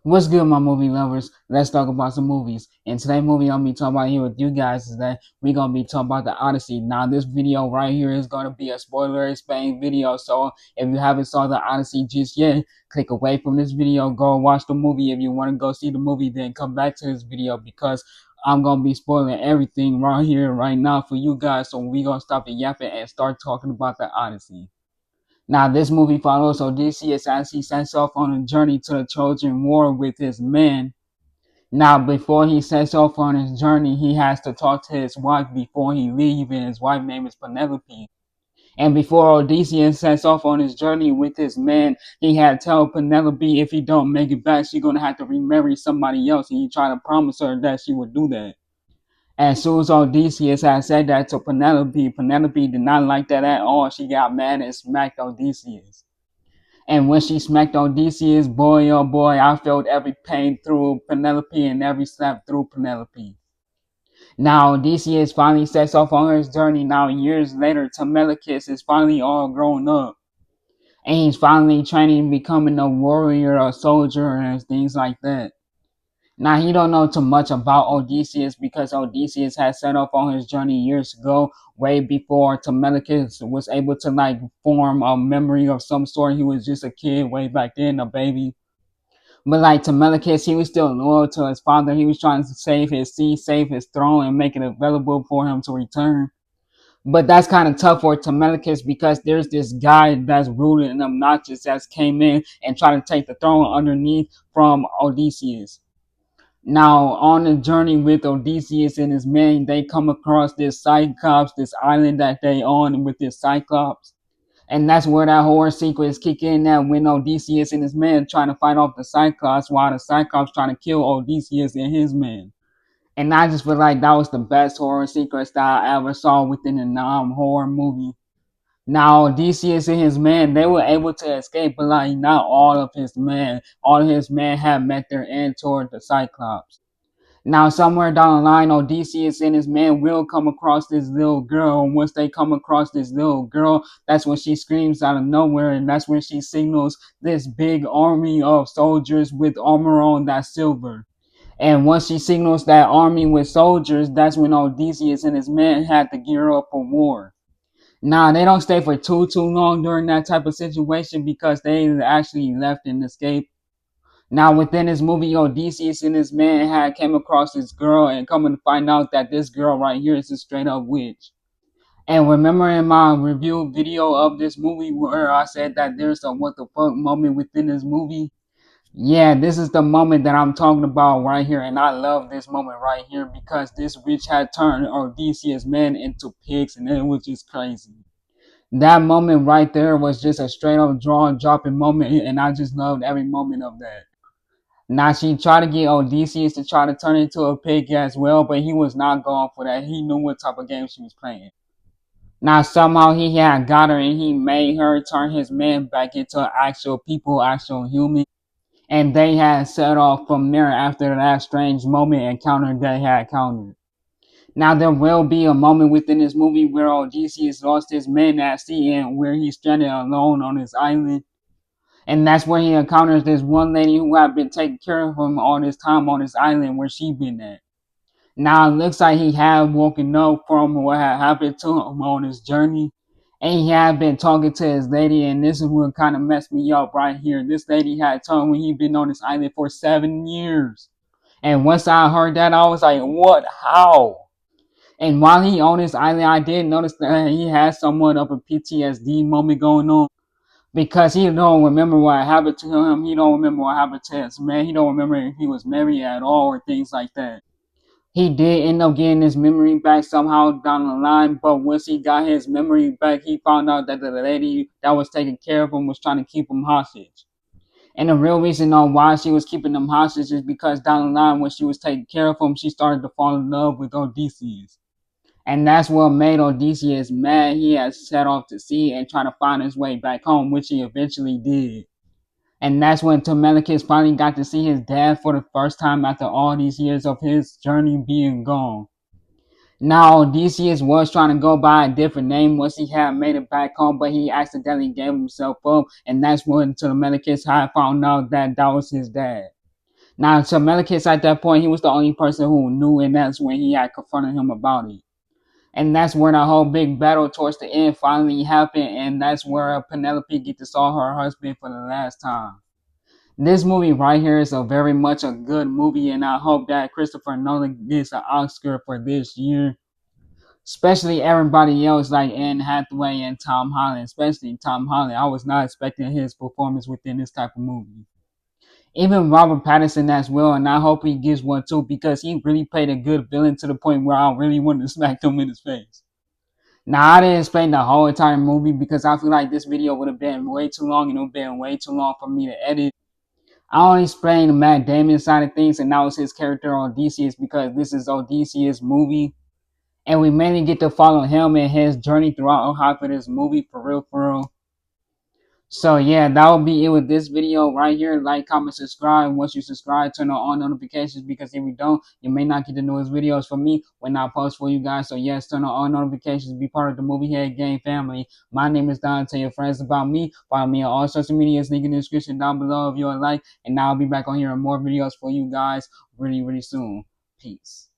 What's good, my movie lovers? Let's talk about some movies. And today's movie I'm gonna be talking about here with you guys is that we're gonna be talking about the Odyssey. Now, this video right here is gonna be a spoiler explained video. So if you haven't saw the Odyssey just yet, click away from this video, go watch the movie. If you want to go see the movie, then come back to this video because I'm gonna be spoiling everything right here, right now for you guys. So we gonna stop the yapping and start talking about the Odyssey. Now, this movie follows Odysseus as he sets off on a journey to the Trojan War with his men. Now, before he sets off on his journey, he has to talk to his wife before he leaves, and his wife's name is Penelope. And before Odysseus sets off on his journey with his men, he had to tell Penelope if he don't make it back, she's gonna have to remarry somebody else, and he tried to promise her that she would do that. As soon as Odysseus had said that to Penelope, Penelope did not like that at all. She got mad and smacked Odysseus. And when she smacked Odysseus, boy, oh boy, I felt every pain through Penelope and every slap through Penelope. Now, Odysseus finally sets off on his journey. Now, years later, Telemachus is finally all grown up. And he's finally training, becoming a warrior, a soldier, and things like that. Now, he don't know too much about Odysseus because Odysseus had set off on his journey years ago, way before Telemachus was able to form a memory of some sort. He was just a kid way back then, a baby. But Telemachus, he was still loyal to his father. He was trying to save his seed, save his throne, and make it available for him to return. But that's kind of tough for Telemachus because there's this guy that's rude and obnoxious that came in and tried to take the throne underneath from Odysseus. Now, on the journey with Odysseus and his men, they come across this Cyclops, this island that they on with this Cyclops. And that's where that horror sequence kick in now when Odysseus and his men trying to fight off the Cyclops while the Cyclops trying to kill Odysseus and his men. And I just feel like that was the best horror sequence that I ever saw within a non-horror movie. Now, Odysseus and his men, they were able to escape, but not all of his men. All of his men had met their end toward the Cyclops. Now, somewhere down the line, Odysseus and his men will come across this little girl. And once they come across this little girl, that's when she screams out of nowhere, and that's when she signals this big army of soldiers with armor on that's silver. And once she signals that army with soldiers, that's when Odysseus and his men had to gear up for war. Now, they don't stay for too long during that type of situation because they actually left and escaped. Now, within this movie, Odysseus and his man had came across this girl and coming to find out that this girl right here is a straight up witch. And remember in my review video of this movie where I said that there's a what the fuck moment within this movie? Yeah, this is the moment that I'm talking about right here. And I love this moment right here because this witch had turned Odysseus' men into pigs and it was just crazy. That moment right there was just a straight up draw and dropping moment and I just loved every moment of that. Now she tried to get Odysseus to try to turn into a pig as well, but he was not going for that. He knew what type of game she was playing. Now somehow he had got her and he made her turn his men back into actual people, actual humans. And they had set off from there after that strange moment encounter they had encountered. Now there will be a moment within this movie where Odysseus lost his men at sea and where he's stranded alone on his island. And that's where he encounters this one lady who had been taking care of him all this time on this island where she been at. Now it looks like he had woken up from what had happened to him on his journey. And he had been talking to his lady, and this is what kind of messed me up right here. This lady had told me he'd been on this island for 7 years. And once I heard that, I was like, what? How? And while he on this island, I did notice that he had somewhat of a PTSD moment going on because he don't remember what happened to him. He don't remember what happened to his man. He don't remember if he was married at all or things like that. He did end up getting his memory back somehow down the line, but once he got his memory back, he found out that the lady that was taking care of him was trying to keep him hostage. And the real reason on why she was keeping him hostage is because down the line, when she was taking care of him, she started to fall in love with Odysseus. And that's what made Odysseus mad. He had set off to sea and trying to find his way back home, which he eventually did. And that's when Telemachus finally got to see his dad for the first time after all these years of his journey being gone. Now, Odysseus was trying to go by a different name once he had made it back home, but he accidentally gave himself up, and that's when Telemachus had found out that that was his dad. Now, to Melekis at that point, he was the only person who knew, and that's when he had confronted him about it. And that's where the whole big battle towards the end finally happened, and that's where Penelope get to saw her husband for the last time. This movie right here is a very much a good movie, and I hope that Christopher Nolan gets an Oscar for this year. Especially everybody else like Anne Hathaway and Tom Holland, especially Tom Holland. I was not expecting his performance within this type of movie. Even Robert Pattinson as well, and I hope he gets one too because he really played a good villain to the point where I really wanted to smack him in his face. Now I didn't explain the whole entire movie because I feel like this video would have been way too long and it would have been way too long for me to edit. I only explained the Matt Damon side of things, and that was his character Odysseus because this is Odysseus' movie. And we mainly get to follow him and his journey throughout half of this movie for real, for real. So yeah, that will be it with this video right here. Like, comment, subscribe. Once you subscribe, turn on all notifications because if you don't, you may not get the newest videos from me when I post for you guys. So yes, turn on all notifications. Be part of the Movie Head Gang family. My name is Don. Tell your friends about me. Follow me on all social medias. Link in the description down below if you would like. And now I'll be back on here with more videos for you guys really, really soon. Peace.